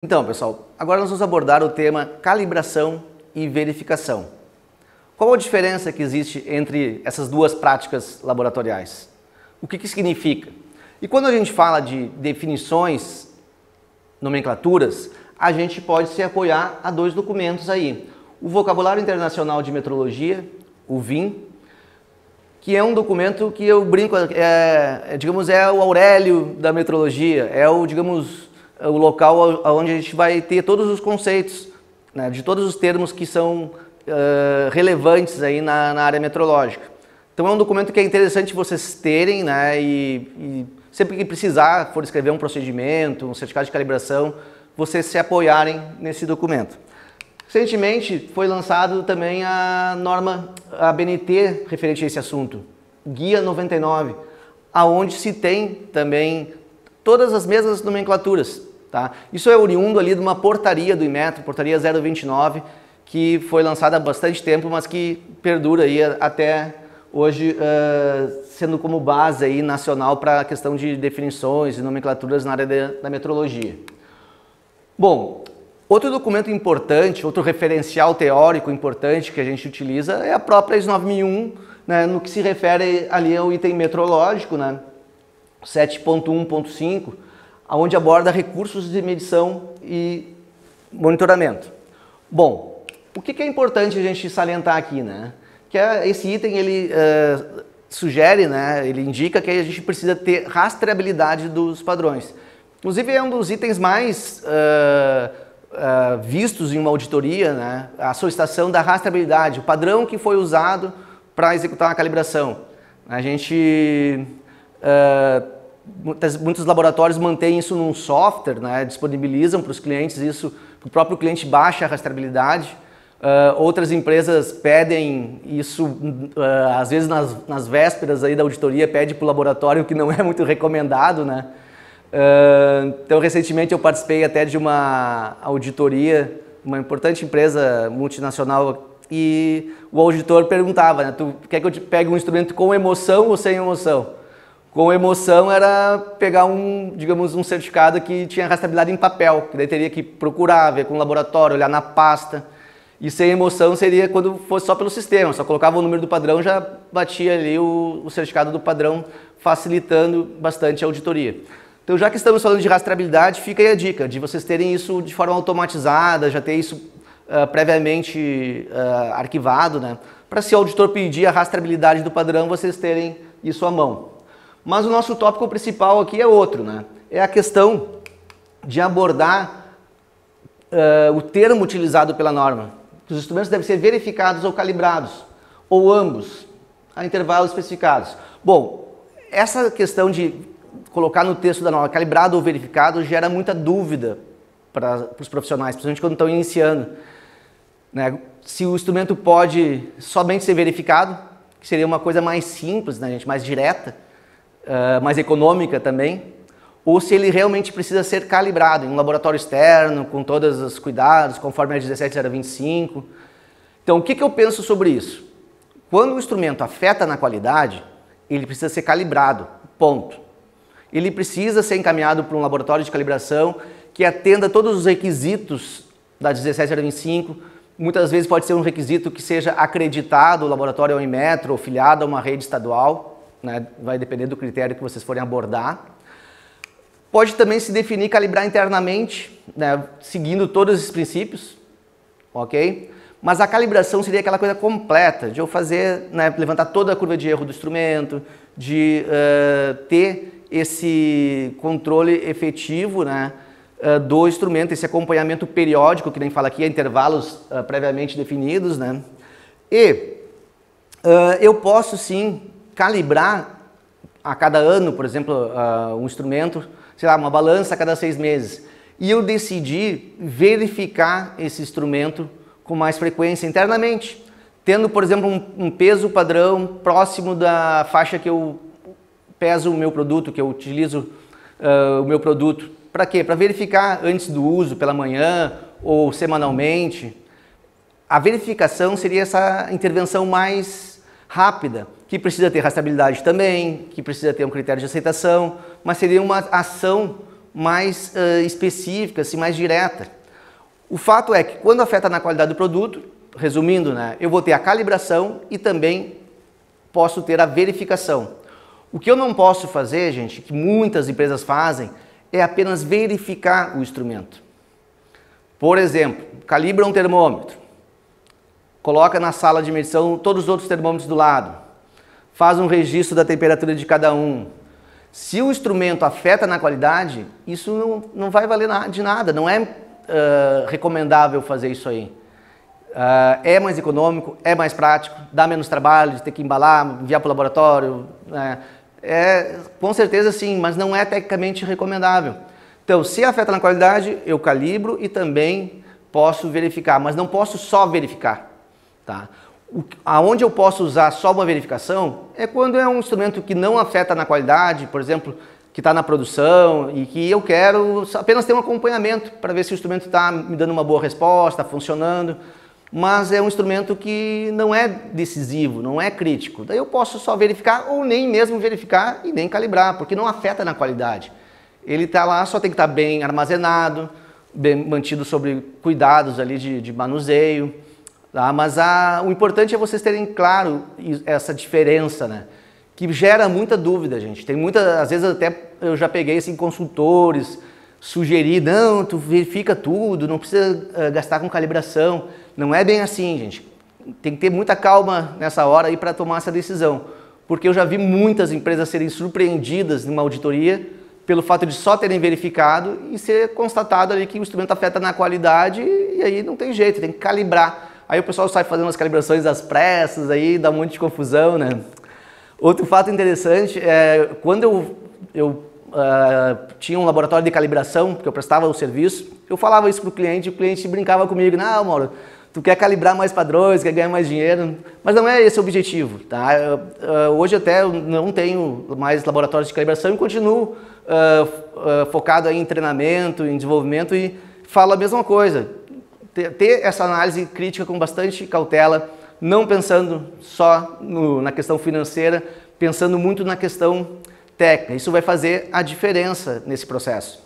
Então, pessoal, agora nós vamos abordar o tema calibração e verificação. Qual a diferença que existe entre essas duas práticas laboratoriais? O que significa? E quando a gente fala de definições, nomenclaturas, a gente pode se apoiar a dois documentos aí. O Vocabulário Internacional de Metrologia, o VIM, que é um documento que eu brinco, é o Aurélio da metrologia, é o local onde a gente vai ter todos os conceitos, né, de todos os termos que são relevantes aí na área metrológica. Então é um documento que é interessante vocês terem, né, e sempre que precisar, for escrever um procedimento, um certificado de calibração, vocês se apoiarem nesse documento. Recentemente foi lançado também a norma ABNT referente a esse assunto, Guia 99, aonde se tem também todas as mesmas nomenclaturas. Tá? Isso é oriundo ali de uma portaria do Inmetro, portaria 029, que foi lançada há bastante tempo, mas que perdura aí até hoje, sendo como base aí nacional para a questão de definições e nomenclaturas na área da metrologia. Bom, outro documento importante, outro referencial teórico importante que a gente utiliza é a própria ISO 9001, né, no que se refere ali ao item metrológico, né, 7.1.5, onde aborda recursos de medição e monitoramento. Bom, o que é importante a gente salientar aqui, né? Que esse item ele sugere, né, ele indica que a gente precisa ter rastreabilidade dos padrões. Inclusive é um dos itens mais vistos em uma auditoria, né, a solicitação da rastreabilidade, o padrão que foi usado para executar uma calibração. A gente muitos laboratórios mantêm isso num software, né, disponibilizam para os clientes isso, o próprio cliente baixa a rastreabilidade. Outras empresas pedem isso, às vezes nas vésperas aí da auditoria, pede para o laboratório, o que não é muito recomendado, né? Então, recentemente eu participei até de uma auditoria, uma importante empresa multinacional, e o auditor perguntava, né, tu quer que eu te pegue um instrumento com emoção ou sem emoção? Com emoção era pegar um certificado que tinha rastreabilidade em papel, que daí teria que procurar, ver com o laboratório, olhar na pasta. E sem emoção seria quando fosse só pelo sistema, só colocava o número do padrão, já batia ali o certificado do padrão, facilitando bastante a auditoria. Então, já que estamos falando de rastreabilidade, fica aí a dica de vocês terem isso de forma automatizada, já ter isso previamente arquivado, né? Para se o auditor pedir a rastreabilidade do padrão, vocês terem isso à mão. Mas o nosso tópico principal aqui é outro, né? É a questão de abordar o termo utilizado pela norma. Os instrumentos devem ser verificados ou calibrados, ou ambos, a intervalos especificados. Bom, essa questão de colocar no texto da norma calibrado ou verificado gera muita dúvida para os profissionais, principalmente quando estão iniciando, né? Se o instrumento pode somente ser verificado, que seria uma coisa mais simples, né, gente, mais direta, mais econômica também, ou se ele realmente precisa ser calibrado em um laboratório externo, com todos os cuidados, conforme a 17025. Então, o que eu penso sobre isso? Quando o instrumento afeta na qualidade, ele precisa ser calibrado, ponto. Ele precisa ser encaminhado para um laboratório de calibração que atenda todos os requisitos da 17025. Muitas vezes pode ser um requisito que seja acreditado, o laboratório é um Inmetro, ou filiado a uma rede estadual, né? Vai depender do critério que vocês forem abordar. Pode também se definir calibrar internamente, né, seguindo todos esses princípios, ok? Mas a calibração seria aquela coisa completa, de eu fazer, né, levantar toda a curva de erro do instrumento, de ter esse controle efetivo, né, do instrumento, esse acompanhamento periódico, que nem fala aqui, intervalos previamente definidos, né? E eu posso sim calibrar a cada ano, por exemplo, um instrumento, sei lá, uma balança a cada 6 meses, e eu decidi verificar esse instrumento com mais frequência internamente, tendo, por exemplo, um peso padrão próximo da faixa que eu peso o meu produto, que eu utilizo o meu produto. Para quê? Para verificar antes do uso, pela manhã ou semanalmente. A verificação seria essa intervenção mais rápida, que precisa ter rastreabilidade também, que precisa ter um critério de aceitação, mas seria uma ação mais específica, assim, mais direta. O fato é que quando afeta na qualidade do produto, resumindo, né, eu vou ter a calibração e também posso ter a verificação. O que eu não posso fazer, gente, que muitas empresas fazem, é apenas verificar o instrumento. Por exemplo, calibra um termômetro, coloca na sala de medição todos os outros termômetros do lado, faz um registro da temperatura de cada um. Se o instrumento afeta na qualidade, isso não vai valer de nada, não é recomendável fazer isso aí. É mais econômico, é mais prático, dá menos trabalho de ter que embalar, enviar para o laboratório, com certeza sim, mas não é tecnicamente recomendável. Então, se afeta na qualidade, eu calibro e também posso verificar, mas não posso só verificar. Tá? Aonde eu posso usar só uma verificação é quando é um instrumento que não afeta na qualidade, por exemplo, que está na produção e que eu quero apenas ter um acompanhamento para ver se o instrumento está me dando uma boa resposta, está funcionando, mas é um instrumento que não é decisivo, não é crítico. Daí eu posso só verificar ou nem mesmo verificar e nem calibrar, porque não afeta na qualidade. Ele está lá, só tem que estar bem armazenado, bem mantido sob cuidados ali de manuseio. Tá? Mas o importante é vocês terem claro essa diferença, né? Que gera muita dúvida, gente. Tem às vezes até eu já peguei assim, consultores, sugeri, não, tu verifica tudo, não precisa gastar com calibração. Não é bem assim, gente. Tem que ter muita calma nessa hora aí para tomar essa decisão. Porque eu já vi muitas empresas serem surpreendidas numa auditoria pelo fato de só terem verificado e ser constatado ali que o instrumento afeta na qualidade e aí não tem jeito, tem que calibrar. Aí o pessoal sai fazendo as calibrações às pressas, aí dá um monte de confusão, né? Outro fato interessante é quando eu tinha um laboratório de calibração, porque eu prestava o serviço, eu falava isso para o cliente brincava comigo, não, Mauro, tu quer calibrar mais padrões, quer ganhar mais dinheiro, mas não é esse o objetivo, tá? Hoje até eu não tenho mais laboratórios de calibração e continuo focado aí em treinamento, em desenvolvimento e falo a mesma coisa, ter essa análise crítica com bastante cautela, não pensando só na questão financeira, pensando muito na questão técnica. Isso vai fazer a diferença nesse processo.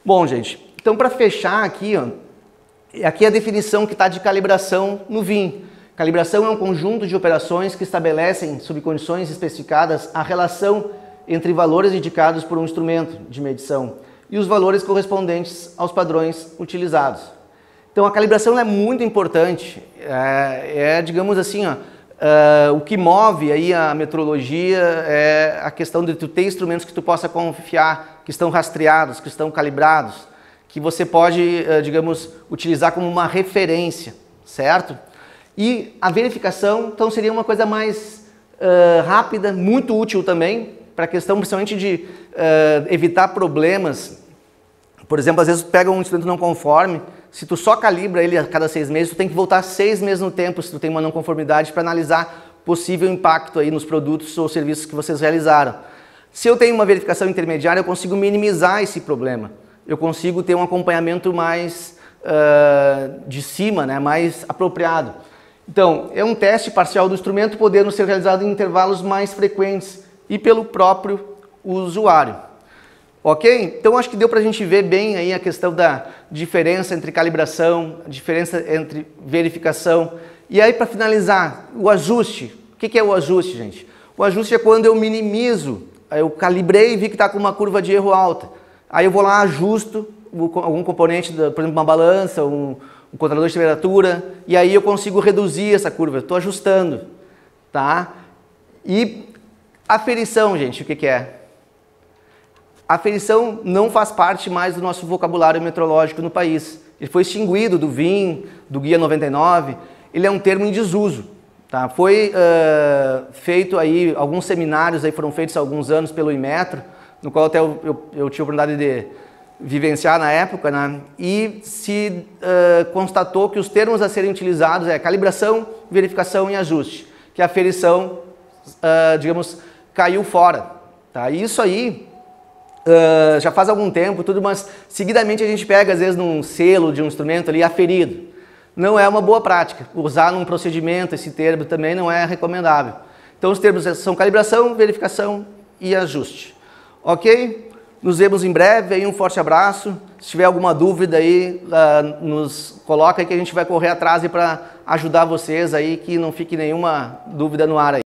Bom, gente, então para fechar aqui, aqui é a definição que está de calibração no VIM. Calibração é um conjunto de operações que estabelecem, sob condições especificadas, a relação entre valores indicados por um instrumento de medição e os valores correspondentes aos padrões utilizados. Então a calibração é muito importante, digamos assim, o que move aí a metrologia é a questão de tu ter instrumentos que tu possa confiar, que estão rastreados, que estão calibrados, que você pode, digamos, utilizar como uma referência, certo? E a verificação, então, seria uma coisa mais rápida, muito útil também, para a questão principalmente de evitar problemas. Por exemplo, às vezes tu pega um instrumento não conforme, se tu só calibra ele a cada 6 meses, tu tem que voltar 6 meses no tempo se tu tem uma não conformidade para analisar possível impacto aí nos produtos ou serviços que vocês realizaram. Se eu tenho uma verificação intermediária, eu consigo minimizar esse problema. Eu consigo ter um acompanhamento mais de cima, né, mais apropriado. Então, é um teste parcial do instrumento podendo ser realizado em intervalos mais frequentes e pelo próprio usuário. Ok? Então acho que deu para a gente ver bem aí a questão da diferença entre calibração, a diferença entre verificação. E aí para finalizar, o ajuste. O que é o ajuste, gente? O ajuste é quando eu minimizo, eu calibrei e vi que está com uma curva de erro alta. Aí eu vou lá, ajusto algum componente, por exemplo uma balança, um controlador de temperatura, e aí eu consigo reduzir essa curva, estou ajustando. Tá? E aferição, gente, o que é? A aferição não faz parte mais do nosso vocabulário metrológico no país. Ele foi extinguido do VIM, do Guia 99, ele é um termo em desuso. Tá? Foi feito aí, alguns seminários aí foram feitos há alguns anos pelo Inmetro, no qual até eu tive a oportunidade de vivenciar na época, né? E se constatou que os termos a serem utilizados é calibração, verificação e ajuste, que a aferição, digamos, caiu fora. Tá? E isso aí já faz algum tempo, tudo, mas seguidamente a gente pega, às vezes, num selo de um instrumento ali, aferido. Não é uma boa prática. Usar num procedimento esse termo também não é recomendável. Então, os termos são calibração, verificação e ajuste. Ok? Nos vemos em breve, aí um forte abraço. Se tiver alguma dúvida aí, nos coloca aí que a gente vai correr atrás para ajudar vocês aí, que não fique nenhuma dúvida no ar aí.